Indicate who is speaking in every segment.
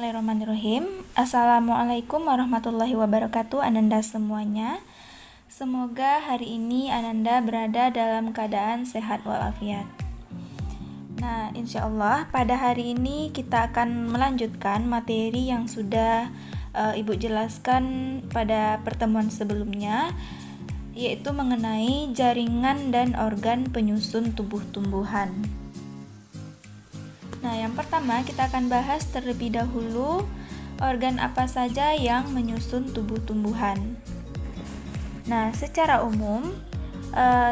Speaker 1: Bismillahirrahmanirrahim. Assalamualaikum warahmatullahi wabarakatuh Ananda semuanya. Semoga hari ini Ananda berada dalam keadaan sehat walafiat. Nah, insya Allah pada hari ini kita akan melanjutkan materi yang sudah Ibu jelaskan pada pertemuan sebelumnya, yaitu mengenai jaringan dan organ penyusun tubuh tumbuhan. Nah, yang pertama kita akan bahas terlebih dahulu organ apa saja yang menyusun tubuh tumbuhan. Nah, secara umum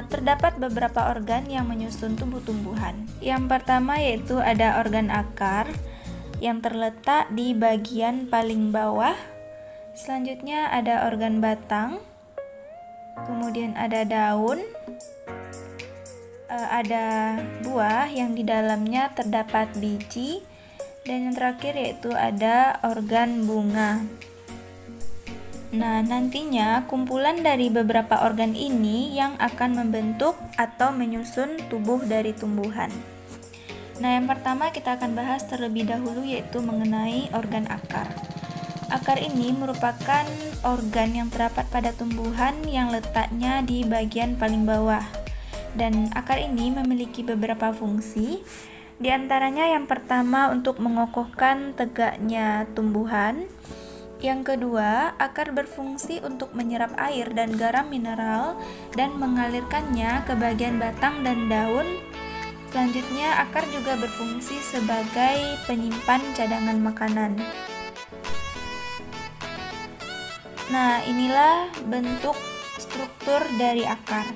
Speaker 1: terdapat beberapa organ yang menyusun tubuh tumbuhan. Yang pertama yaitu ada organ akar yang terletak di bagian paling bawah. Selanjutnya ada organ batang, kemudian ada daun, ada buah yang di dalamnya terdapat biji, dan yang terakhir yaitu ada organ bunga. Nah, nantinya kumpulan dari beberapa organ ini yang akan membentuk atau menyusun tubuh dari tumbuhan. Nah, yang pertama kita akan bahas terlebih dahulu yaitu mengenai organ akar. Akar ini merupakan organ yang terdapat pada tumbuhan yang letaknya di bagian paling bawah. Dan akar ini memiliki beberapa fungsi. Di antaranya yang pertama untuk mengokohkan tegaknya tumbuhan. Yang kedua, akar berfungsi untuk menyerap air dan garam mineral dan mengalirkannya ke bagian batang dan daun. Selanjutnya, akar juga berfungsi sebagai penyimpan cadangan makanan. Nah, inilah bentuk struktur dari akar.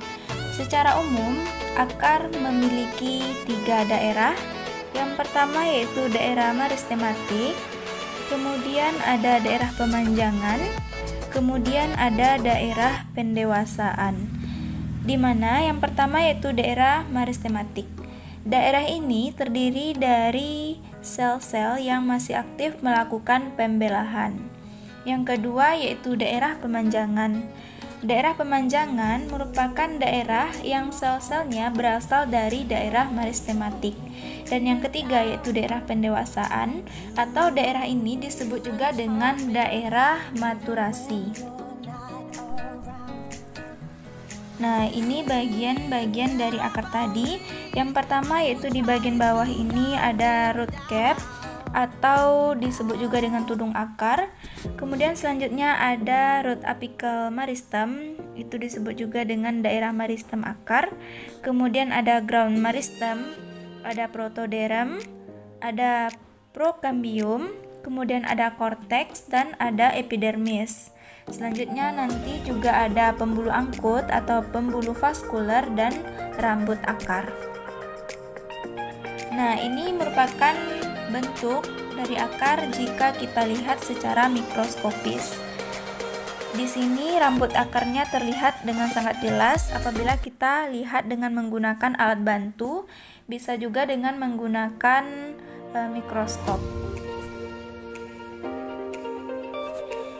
Speaker 1: Secara umum, akar memiliki 3 daerah. Yang pertama yaitu daerah meristematik, kemudian ada daerah pemanjangan, kemudian ada daerah pendewasaan. Di mana yang pertama yaitu daerah meristematik. Daerah ini terdiri dari sel-sel yang masih aktif melakukan pembelahan. Yang kedua yaitu daerah pemanjangan. Daerah pemanjangan merupakan daerah yang sel-selnya berasal dari daerah meristematik. Dan yang ketiga yaitu daerah pendewasaan, atau daerah ini disebut juga dengan daerah maturasi. Nah, ini bagian-bagian dari akar tadi. Yang pertama yaitu di bagian bawah ini ada root cap, atau disebut juga dengan tudung akar. Kemudian selanjutnya ada root apical meristem, itu disebut juga dengan daerah meristem akar. Kemudian ada ground meristem, ada protoderm, ada procambium, kemudian ada cortex dan ada epidermis. Selanjutnya nanti juga ada pembuluh angkut atau pembuluh vaskular dan rambut akar. Nah, ini merupakan bentuk dari akar jika kita lihat secara mikroskopis. Di sini rambut akarnya terlihat dengan sangat jelas apabila kita lihat dengan menggunakan alat bantu, bisa juga dengan menggunakan mikroskop.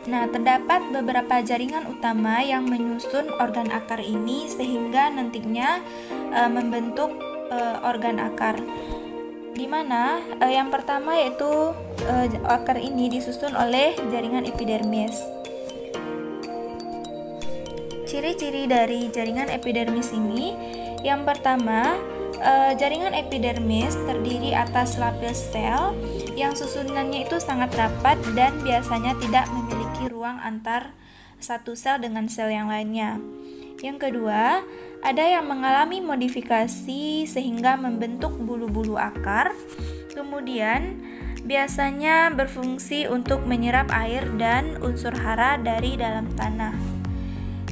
Speaker 1: Nah, terdapat beberapa jaringan utama yang menyusun organ akar ini sehingga nantinya membentuk organ akar. Di mana yang pertama yaitu akar ini disusun oleh jaringan epidermis. Ciri-ciri dari jaringan epidermis ini, yang pertama, jaringan epidermis terdiri atas lapis sel yang susunannya itu sangat rapat dan biasanya tidak memiliki ruang antar satu sel dengan sel yang lainnya. Yang kedua, ada yang mengalami modifikasi sehingga membentuk bulu-bulu akar. Kemudian, biasanya berfungsi untuk menyerap air dan unsur hara dari dalam tanah.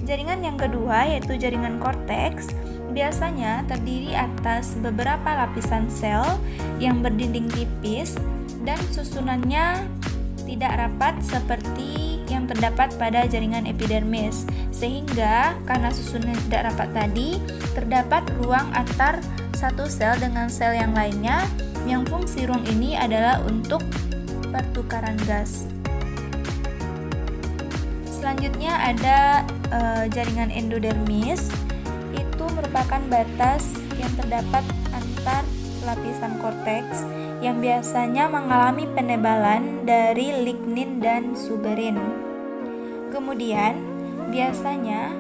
Speaker 1: Jaringan yang kedua yaitu jaringan korteks, biasanya terdiri atas beberapa lapisan sel yang berdinding tipis dan susunannya tidak rapat seperti yang terdapat pada jaringan epidermis, sehingga karena susunan tidak rapat tadi, terdapat ruang antar satu sel dengan sel yang lainnya, yang fungsi ruang ini adalah untuk pertukaran gas. Selanjutnya ada jaringan endodermis, itu merupakan batas yang terdapat antar lapisan korteks yang biasanya mengalami penebalan dari lignin dan suberin. Kemudian, biasanya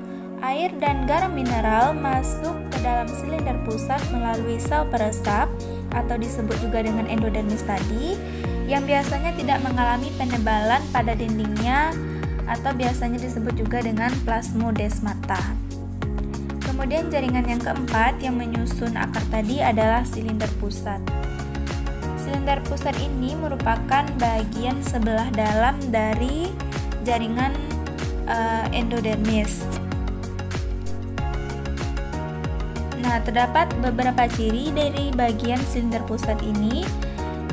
Speaker 1: air dan garam mineral masuk ke dalam silinder pusat melalui sel peresap atau disebut juga dengan endodermis tadi, yang biasanya tidak mengalami penebalan pada dindingnya atau biasanya disebut juga dengan plasmodesmata. Kemudian jaringan yang keempat yang menyusun akar tadi adalah silinder pusat. Silinder pusat ini merupakan bagian sebelah dalam dari jaringan endodermis. Nah, terdapat beberapa ciri dari bagian silinder pusat ini,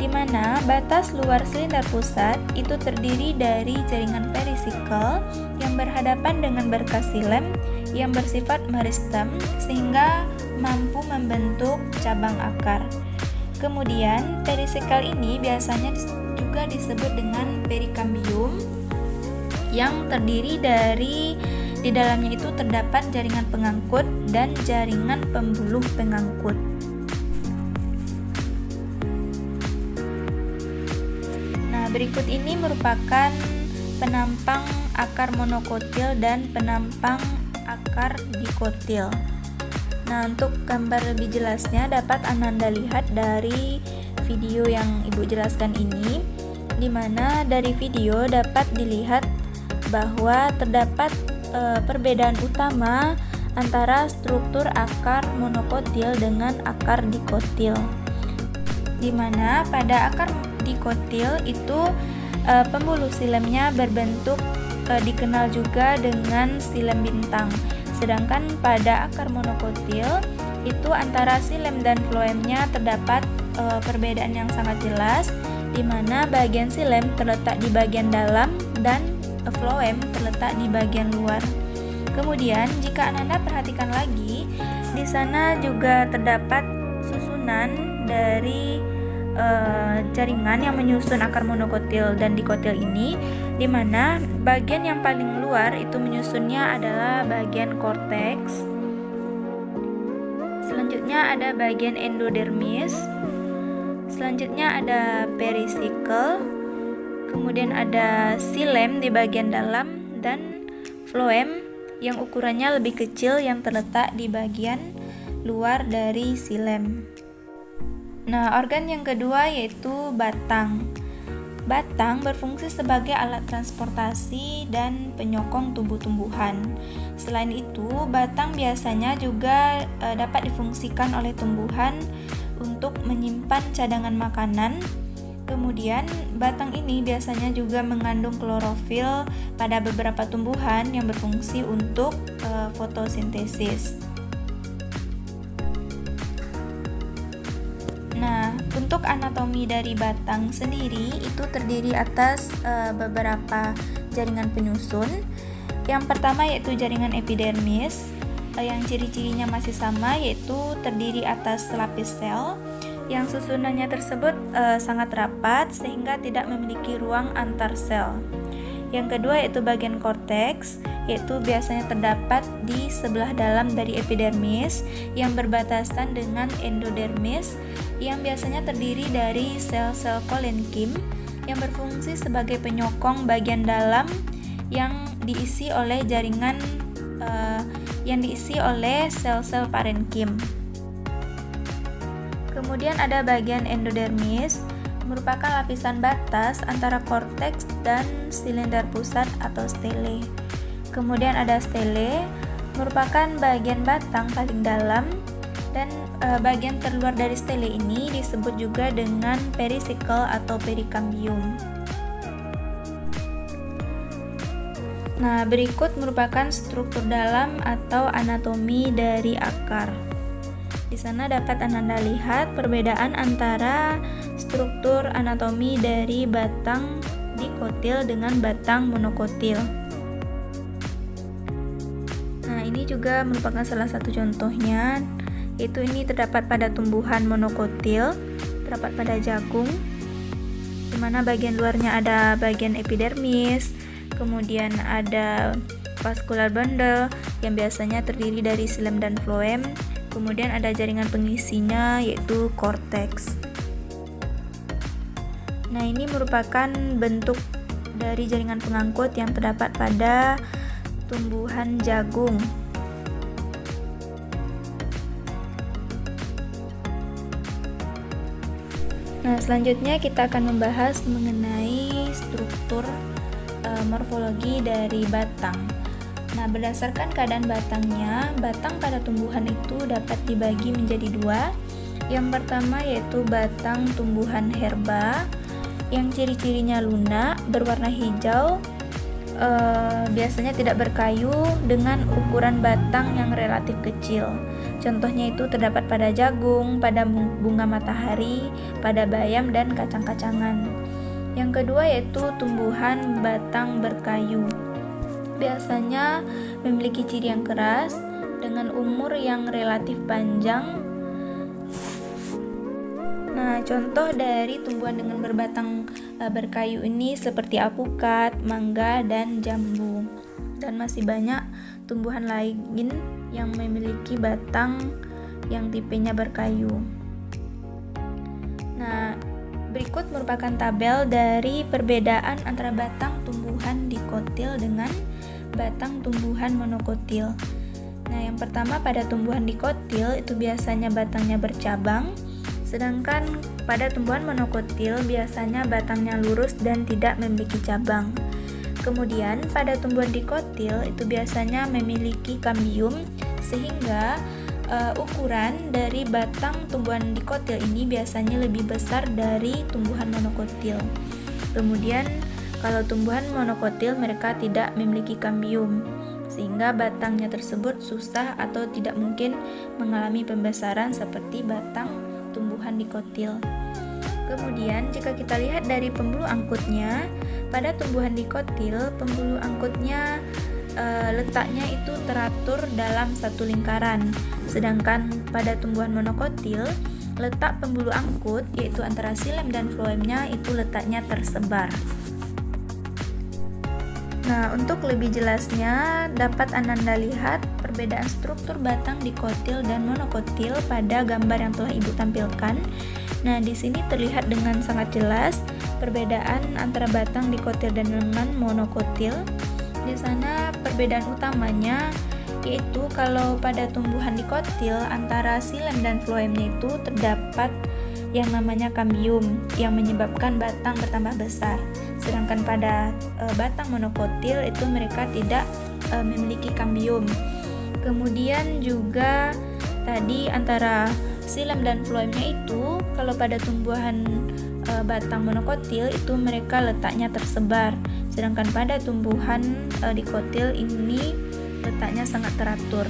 Speaker 1: di mana batas luar silinder pusat itu terdiri dari jaringan perisikel yang berhadapan dengan berkas silem yang bersifat meristem sehingga mampu membentuk cabang akar. Kemudian, perisikel ini biasanya juga disebut dengan perikambium yang terdiri dari di dalamnya itu terdapat jaringan pengangkut dan jaringan pembuluh pengangkut. Nah, berikut ini merupakan penampang akar monokotil dan penampang akar dikotil. Nah, untuk gambar lebih jelasnya dapat Ananda lihat dari video yang Ibu jelaskan ini, di mana dari video dapat dilihat bahwa terdapat perbedaan utama antara struktur akar monokotil dengan akar dikotil, di mana pada akar dikotil itu pembuluh silemnya berbentuk dikenal juga dengan silem bintang, sedangkan pada akar monokotil itu antara silem dan floemnya terdapat perbedaan yang sangat jelas, di mana bagian silem terletak di bagian dalam dan floem terletak di bagian luar. Kemudian jika Ananda perhatikan lagi, di sana juga terdapat susunan dari jaringan yang menyusun akar monokotil dan dikotil ini, di mana bagian yang paling luar itu menyusunnya adalah bagian korteks. Selanjutnya ada bagian endodermis. Selanjutnya ada perisikel. Kemudian ada silem di bagian dalam dan floem yang ukurannya lebih kecil yang terletak di bagian luar dari silem. Nah, organ yang kedua yaitu batang. Batang berfungsi sebagai alat transportasi dan penyokong tumbuh-tumbuhan. Selain itu, batang biasanya juga dapat difungsikan oleh tumbuhan untuk menyimpan cadangan makanan. Kemudian, batang ini biasanya juga mengandung klorofil pada beberapa tumbuhan yang berfungsi untuk fotosintesis. Nah, untuk anatomi dari batang sendiri itu terdiri atas beberapa jaringan penyusun. Yang pertama yaitu jaringan epidermis, yang ciri-cirinya masih sama, yaitu terdiri atas lapis sel yang susunannya tersebut sangat rapat sehingga tidak memiliki ruang antar sel. Yang kedua yaitu bagian korteks, yaitu biasanya terdapat di sebelah dalam dari epidermis yang berbatasan dengan endodermis, yang biasanya terdiri dari sel-sel kolenkim yang berfungsi sebagai penyokong bagian dalam yang diisi oleh jaringan yang diisi oleh sel-sel parenkim. Kemudian ada bagian endodermis, merupakan lapisan batas antara korteks dan silinder pusat atau stele. Kemudian ada stele, merupakan bagian batang paling dalam, dan bagian terluar dari stele ini disebut juga dengan perisikel atau perikambium. Nah, berikut merupakan struktur dalam atau anatomi dari akar. Di sana dapat Ananda lihat perbedaan antara struktur anatomi dari batang dikotil dengan batang monokotil. Nah, ini juga merupakan salah satu contohnya, yaitu ini terdapat pada tumbuhan monokotil, terdapat pada jagung, di mana bagian luarnya ada bagian epidermis, kemudian ada vascular bundle yang biasanya terdiri dari silem dan floem, Kemudian ada jaringan pengisinya yaitu korteks. Nah, ini merupakan bentuk dari jaringan pengangkut yang terdapat pada tumbuhan jagung. Nah, selanjutnya kita akan membahas mengenai struktur morfologi dari batang. Nah, berdasarkan keadaan batangnya, batang pada tumbuhan itu dapat dibagi menjadi dua. Yang pertama yaitu batang tumbuhan herba, yang ciri-cirinya lunak, berwarna hijau, biasanya tidak berkayu dengan ukuran batang yang relatif kecil. Contohnya itu terdapat pada jagung, pada bunga matahari, pada bayam dan kacang-kacangan. Yang kedua yaitu tumbuhan batang berkayu. Biasanya memiliki ciri yang keras dengan umur yang relatif panjang. Nah, contoh dari tumbuhan dengan berbatang berkayu ini seperti alpukat, mangga, dan jambu. Dan masih banyak tumbuhan lain yang memiliki batang yang tipenya berkayu. Nah, berikut merupakan tabel dari perbedaan antara batang tumbuhan dikotil dengan batang tumbuhan monokotil. Nah, yang pertama pada tumbuhan dikotil itu biasanya batangnya bercabang, sedangkan pada tumbuhan monokotil biasanya batangnya lurus dan tidak memiliki cabang. Kemudian pada tumbuhan dikotil itu biasanya memiliki kambium, sehingga ukuran dari batang tumbuhan dikotil ini biasanya lebih besar dari tumbuhan monokotil. Kemudian kalau tumbuhan monokotil mereka tidak memiliki kambium, sehingga batangnya tersebut susah atau tidak mungkin mengalami pembesaran seperti batang tumbuhan dikotil. Kemudian jika kita lihat dari pembuluh angkutnya, pada tumbuhan dikotil pembuluh angkutnya letaknya itu teratur dalam satu lingkaran, sedangkan pada tumbuhan monokotil letak pembuluh angkut yaitu antara xilem dan floemnya itu letaknya tersebar. Nah, untuk lebih jelasnya dapat Ananda lihat perbedaan struktur batang dikotil dan monokotil pada gambar yang telah Ibu tampilkan. Nah, di sini terlihat dengan sangat jelas perbedaan antara batang dikotil dan dengan monokotil. Di sana perbedaan utamanya yaitu kalau pada tumbuhan dikotil antara xilem dan floemnya itu terdapat yang namanya kambium yang menyebabkan batang bertambah besar. Sedangkan pada batang monokotil itu mereka tidak memiliki kambium. Kemudian juga tadi antara xilem dan floemnya itu kalau pada tumbuhan batang monokotil itu mereka letaknya tersebar, sedangkan pada tumbuhan dikotil ini letaknya sangat teratur.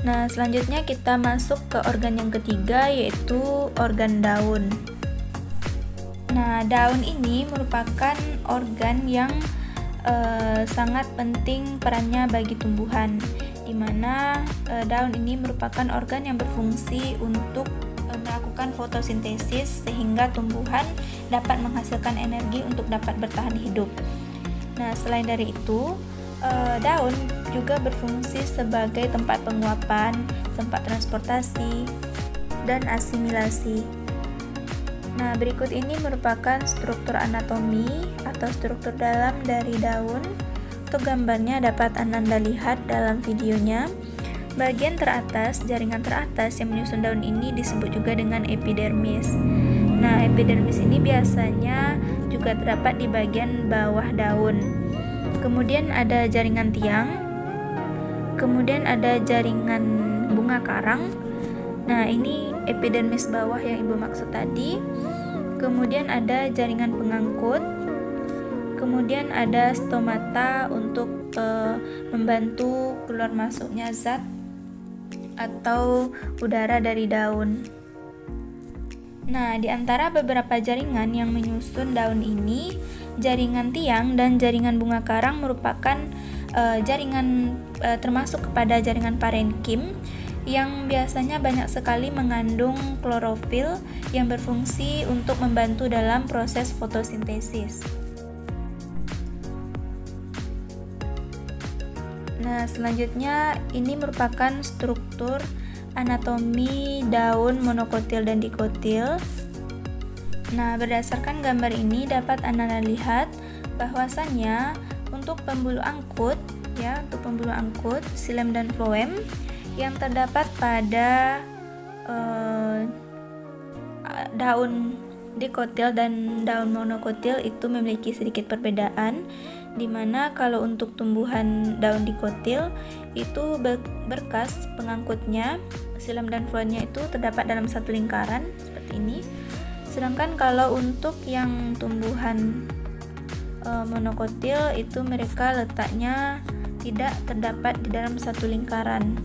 Speaker 1: Nah, selanjutnya kita masuk ke organ yang ketiga yaitu organ daun. Nah, daun ini merupakan organ yang sangat penting perannya bagi tumbuhan, di mana daun ini merupakan organ yang berfungsi untuk melakukan fotosintesis sehingga tumbuhan dapat menghasilkan energi untuk dapat bertahan hidup. Nah, selain dari itu, daun juga berfungsi sebagai tempat penguapan, tempat transportasi, dan asimilasi. Nah, berikut ini merupakan struktur anatomi atau struktur dalam dari daun. Untuk gambarnya dapat Ananda lihat dalam videonya. Bagian teratas, jaringan teratas yang menyusun daun ini disebut juga dengan epidermis. Nah, epidermis ini biasanya juga terdapat di bagian bawah daun. Kemudian ada jaringan tiang. Kemudian ada jaringan bunga karang. Nah, ini epidermis bawah yang Ibu maksud tadi. Kemudian ada jaringan pengangkut. Kemudian ada stomata untuk membantu keluar masuknya zat atau udara dari daun. Nah, di antara beberapa jaringan yang menyusun daun ini, jaringan tiang dan jaringan bunga karang merupakan jaringan termasuk kepada jaringan parenkim yang biasanya banyak sekali mengandung klorofil yang berfungsi untuk membantu dalam proses fotosintesis. Nah, selanjutnya ini merupakan struktur anatomi daun monokotil dan dikotil. Nah, berdasarkan gambar ini dapat Anda lihat bahwasannya untuk pembuluh angkut xilem dan floem yang terdapat pada daun dikotil dan daun monokotil itu memiliki sedikit perbedaan, di mana kalau untuk tumbuhan daun dikotil itu berkas pengangkutnya, xilem dan floemnya itu terdapat dalam satu lingkaran seperti ini. Sedangkan kalau untuk yang tumbuhan monokotil itu mereka letaknya tidak terdapat di dalam satu lingkaran.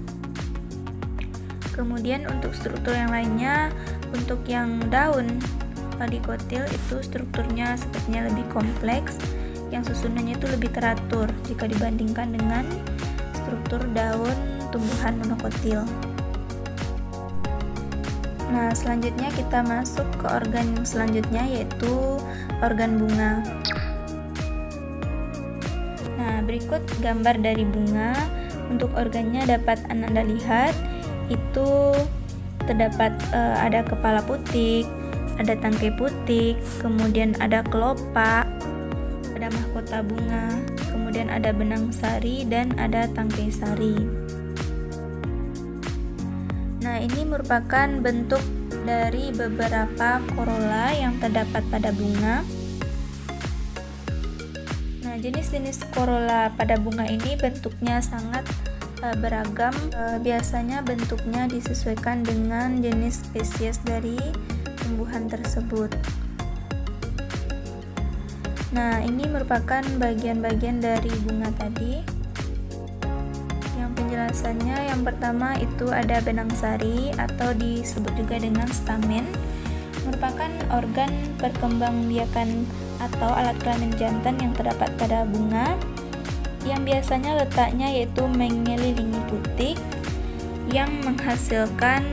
Speaker 1: Kemudian untuk struktur yang lainnya, untuk yang daun dikotil itu strukturnya sepertinya lebih kompleks, yang susunannya itu lebih teratur jika dibandingkan dengan struktur daun tumbuhan monokotil. Nah, selanjutnya kita masuk ke organ selanjutnya, yaitu organ bunga. Nah, berikut gambar dari bunga. Untuk organnya dapat Anda lihat itu terdapat ada kepala putik, ada tangkai putik, kemudian ada kelopak, ada mahkota bunga, kemudian ada benang sari dan ada tangkai sari. Nah, ini merupakan bentuk dari beberapa corolla yang terdapat pada bunga. Nah, jenis-jenis corolla pada bunga ini bentuknya sangat beragam. Biasanya bentuknya disesuaikan dengan jenis spesies dari tumbuhan tersebut. Nah, ini merupakan bagian-bagian dari bunga tadi. Yang penjelasannya, yang pertama itu ada benang sari atau disebut juga dengan stamen, merupakan organ perkembangbiakan atau alat kelamin jantan yang terdapat pada bunga, yang biasanya letaknya yaitu mengelilingi putik yang menghasilkan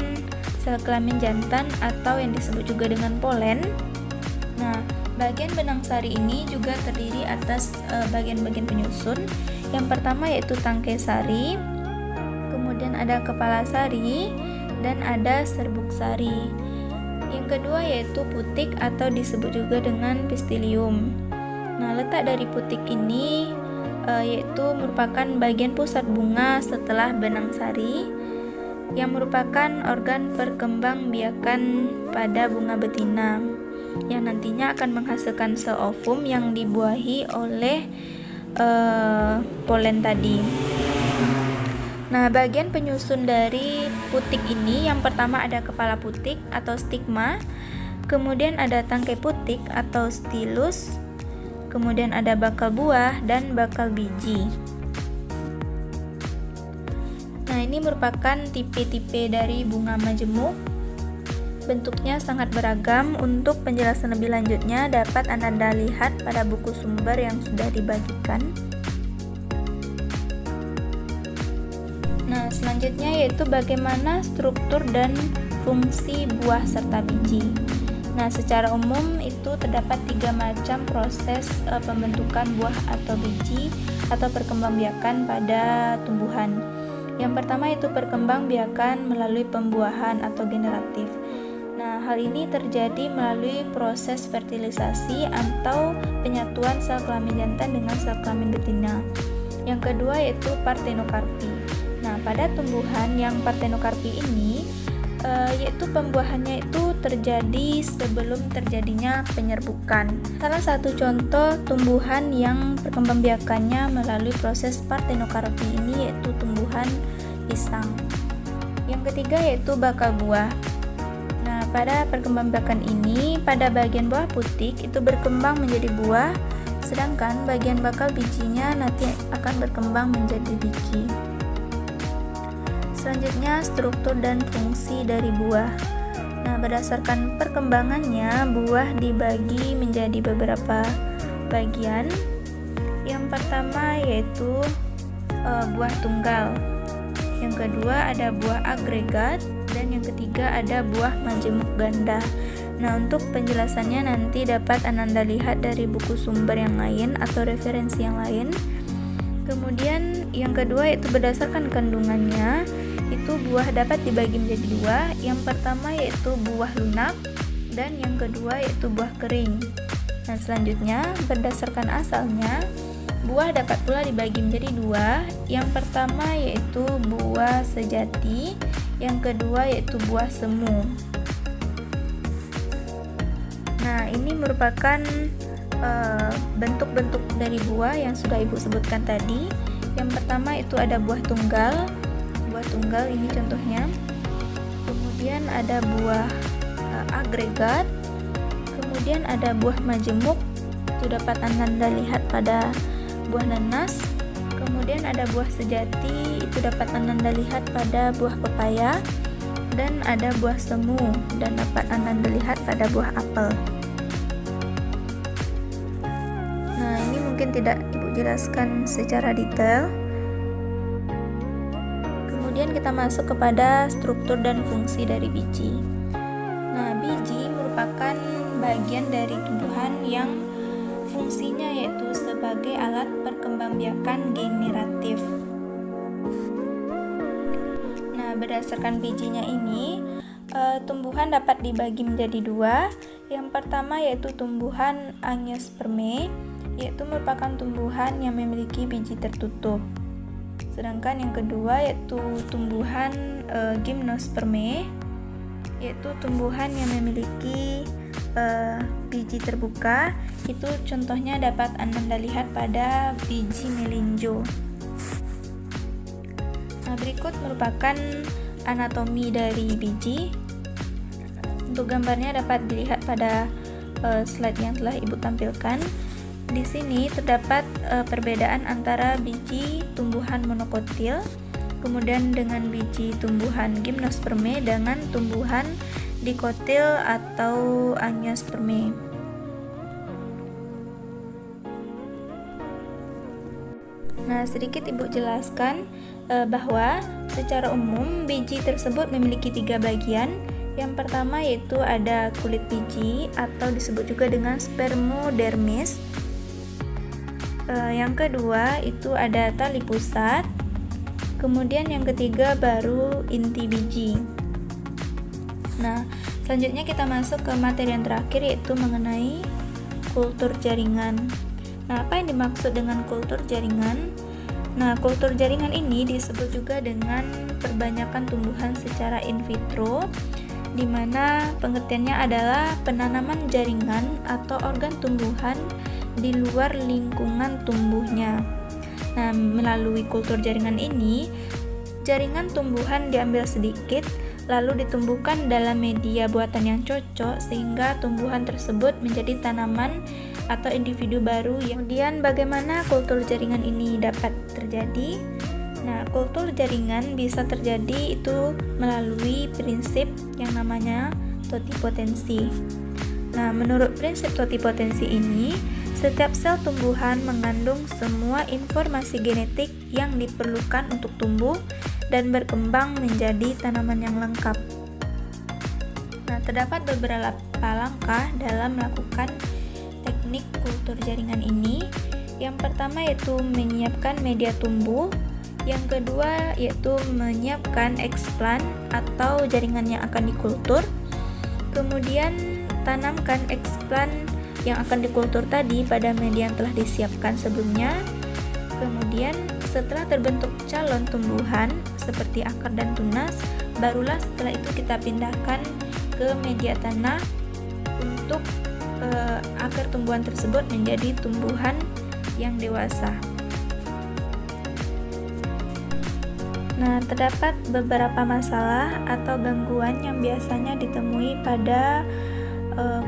Speaker 1: sel kelamin jantan atau yang disebut juga dengan polen. Nah, bagian benang sari ini juga terdiri atas bagian-bagian penyusun. Yang pertama yaitu tangkai sari, kemudian ada kepala sari, dan ada serbuk sari. Yang kedua yaitu putik atau disebut juga dengan pistilium. Nah, letak dari putik ini yaitu merupakan bagian pusat bunga setelah benang sari, yang merupakan organ perkembangbiakan pada bunga betina, yang nantinya akan menghasilkan sel ovum yang dibuahi oleh polen tadi. Nah, bagian penyusun dari putik ini, yang pertama ada kepala putik atau stigma, kemudian ada tangkai putik atau stilus, kemudian ada bakal buah dan bakal biji. Nah, ini merupakan tipe-tipe dari bunga majemuk. Bentuknya sangat beragam. Untuk penjelasan lebih lanjutnya dapat Anda lihat pada buku sumber yang sudah dibagikan. Nah, selanjutnya yaitu bagaimana struktur dan fungsi buah serta biji. Nah, secara umum itu terdapat 3 macam proses pembentukan buah atau biji atau perkembangbiakan pada tumbuhan. Yang pertama itu perkembangbiakan melalui pembuahan atau generatif. Nah, hal ini terjadi melalui proses fertilisasi atau penyatuan sel kelamin jantan dengan sel kelamin betina. Yang kedua yaitu partenokarpi. Nah, pada tumbuhan yang partenokarpi ini yaitu pembuahannya itu terjadi sebelum terjadinya penyerbukan. Salah satu contoh tumbuhan yang perkembangbiakannya melalui proses partenokarpi ini yaitu tumbuhan pisang. Yang ketiga yaitu bakal buah. Nah, pada perkembangbiakan ini, pada bagian buah putik itu berkembang menjadi buah, sedangkan bagian bakal bijinya nanti akan berkembang menjadi biji. Selanjutnya, struktur dan fungsi dari buah. Nah, berdasarkan perkembangannya, buah dibagi menjadi beberapa bagian. Yang pertama yaitu buah tunggal. Yang kedua ada buah agregat, dan yang ketiga ada buah majemuk ganda. Nah, untuk penjelasannya nanti dapat Anda lihat dari buku sumber yang lain atau referensi yang lain. Kemudian yang kedua yaitu berdasarkan kandungannya, itu buah dapat dibagi menjadi dua. Yang pertama yaitu buah lunak dan yang kedua yaitu buah kering. Nah, selanjutnya berdasarkan asalnya, buah dapat pula dibagi menjadi dua. Yang pertama yaitu buah sejati, yang kedua yaitu buah semu. Nah, ini merupakan bentuk-bentuk dari buah yang sudah Ibu sebutkan tadi. Yang pertama itu ada buah tunggal ini contohnya. Kemudian ada buah agregat. Kemudian ada buah majemuk, itu dapat Anda lihat pada buah nanas. Kemudian ada buah sejati, itu dapat Anda lihat pada buah pepaya. Dan ada buah semu dan dapat Anda lihat pada buah apel. Nah, ini mungkin tidak Ibu jelaskan secara detail. Kemudian kita masuk kepada struktur dan fungsi dari biji. Nah, biji merupakan bagian dari tumbuhan yang fungsinya yaitu sebagai alat perkembangbiakan generatif. Nah, berdasarkan bijinya ini, tumbuhan dapat dibagi menjadi dua. Yang pertama yaitu tumbuhan angiospermae, yaitu merupakan tumbuhan yang memiliki biji tertutup. Sedangkan yang kedua yaitu tumbuhan gymnospermae, yaitu tumbuhan yang memiliki biji terbuka. Itu contohnya dapat Anda lihat pada biji melinjo. Nah, berikut merupakan anatomi dari biji. Untuk gambarnya dapat dilihat pada slide yang telah Ibu tampilkan. Di sini terdapat perbedaan antara biji tumbuhan monokotil, kemudian dengan biji tumbuhan gymnospermae dengan tumbuhan dikotil atau angiospermae. Nah, sedikit Ibu jelaskan bahwa secara umum biji tersebut memiliki 3 bagian. Yang pertama yaitu ada kulit biji atau disebut juga dengan spermodermis. Yang kedua itu ada tali pusat. Kemudian yang ketiga baru inti biji. Nah, selanjutnya kita masuk ke materi yang terakhir yaitu mengenai kultur jaringan. Nah, apa yang dimaksud dengan kultur jaringan? Nah, kultur jaringan ini disebut juga dengan perbanyakan tumbuhan secara in vitro, di mana pengertiannya adalah penanaman jaringan atau organ tumbuhan di luar lingkungan tumbuhnya. Nah, melalui kultur jaringan ini, jaringan tumbuhan diambil sedikit, lalu ditumbuhkan dalam media buatan yang cocok sehingga tumbuhan tersebut menjadi tanaman atau individu baru. Kemudian bagaimana kultur jaringan ini dapat terjadi? Nah, kultur jaringan bisa terjadi itu melalui prinsip yang namanya totipotensi. Nah, menurut prinsip totipotensi ini, setiap sel tumbuhan mengandung semua informasi genetik yang diperlukan untuk tumbuh dan berkembang menjadi tanaman yang lengkap. Nah, terdapat beberapa langkah dalam melakukan teknik kultur jaringan ini. Yang pertama yaitu menyiapkan media tumbuh. Yang kedua yaitu menyiapkan eksplan atau jaringan yang akan dikultur. Kemudian tanamkan eksplan yang akan dikultur tadi pada media yang telah disiapkan sebelumnya. Kemudian setelah terbentuk calon tumbuhan seperti akar dan tunas, barulah setelah itu kita pindahkan ke media tanah untuk akar tumbuhan tersebut menjadi tumbuhan yang dewasa. Nah, terdapat beberapa masalah atau gangguan yang biasanya ditemui pada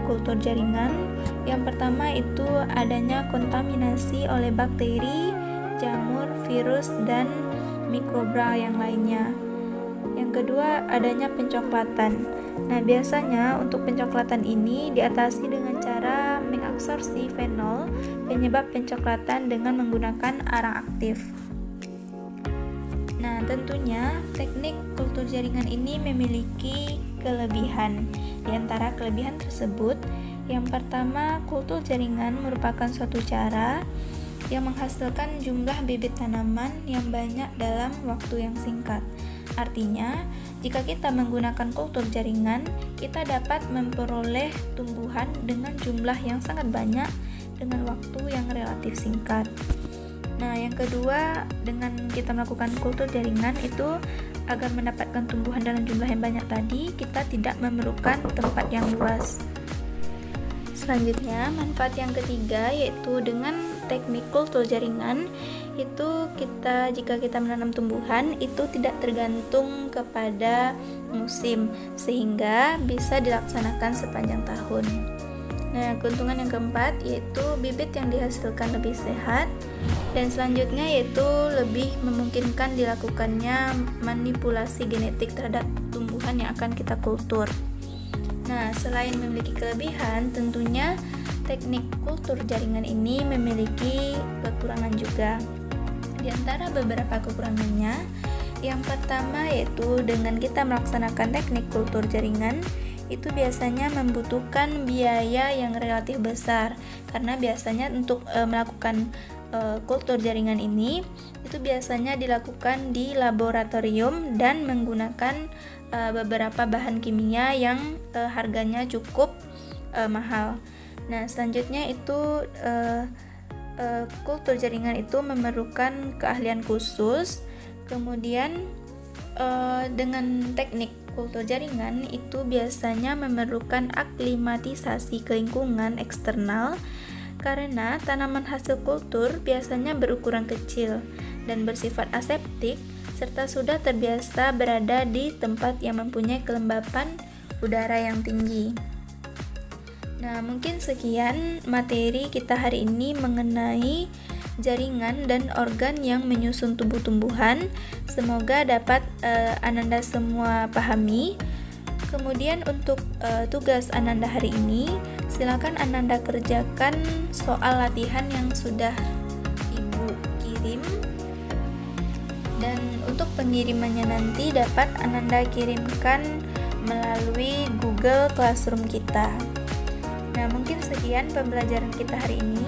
Speaker 1: kultur jaringan. Yang pertama itu adanya kontaminasi oleh bakteri, jamur, virus, dan mikroba yang lainnya. Yang kedua adanya pencoklatan. Nah, biasanya untuk pencoklatan ini diatasi dengan cara mengabsorpsi fenol penyebab pencoklatan dengan menggunakan arang aktif. Nah, tentunya teknik kultur jaringan ini memiliki kelebihan. Di antara kelebihan tersebut, yang pertama, kultur jaringan merupakan suatu cara yang menghasilkan jumlah bibit tanaman yang banyak dalam waktu yang singkat. Artinya, jika kita menggunakan kultur jaringan, kita dapat memperoleh tumbuhan dengan jumlah yang sangat banyak dengan waktu yang relatif singkat. Nah, yang kedua, dengan kita melakukan kultur jaringan itu agar mendapatkan tumbuhan dalam jumlah yang banyak tadi, kita tidak memerlukan tempat yang luas. Selanjutnya, manfaat yang ketiga yaitu dengan teknik kultur jaringan itu jika kita menanam tumbuhan itu tidak tergantung kepada musim sehingga bisa dilaksanakan sepanjang tahun. Nah, keuntungan yang keempat yaitu bibit yang dihasilkan lebih sehat, dan selanjutnya yaitu lebih memungkinkan dilakukannya manipulasi genetik terhadap tumbuhan yang akan kita kultur. Nah, selain memiliki kelebihan, tentunya teknik kultur jaringan ini memiliki kekurangan juga. Di antara beberapa kekurangannya, yang pertama yaitu dengan kita melaksanakan teknik kultur jaringan, itu biasanya membutuhkan biaya yang relatif besar, karena biasanya untuk melakukan kultur jaringan ini itu biasanya dilakukan di laboratorium dan menggunakan beberapa bahan kimia yang harganya cukup mahal. Nah, selanjutnya itu kultur jaringan itu memerlukan keahlian khusus. Kemudian dengan teknik kultur jaringan itu biasanya memerlukan aklimatisasi ke lingkungan eksternal, karena tanaman hasil kultur biasanya berukuran kecil dan bersifat aseptik serta sudah terbiasa berada di tempat yang mempunyai kelembapan udara yang tinggi. Nah, mungkin sekian materi kita hari ini mengenai jaringan dan organ yang menyusun tubuh tumbuhan. Semoga dapat Ananda semua pahami. Kemudian untuk tugas Ananda hari ini, silakan Ananda kerjakan soal latihan yang sudah Ibu kirim, dan untuk pengirimannya nanti dapat Ananda kirimkan melalui Google Classroom kita. Nah, mungkin sekian pembelajaran kita hari ini.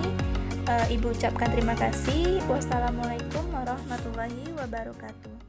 Speaker 1: Ibu ucapkan terima kasih. Wassalamualaikum warahmatullahi wabarakatuh.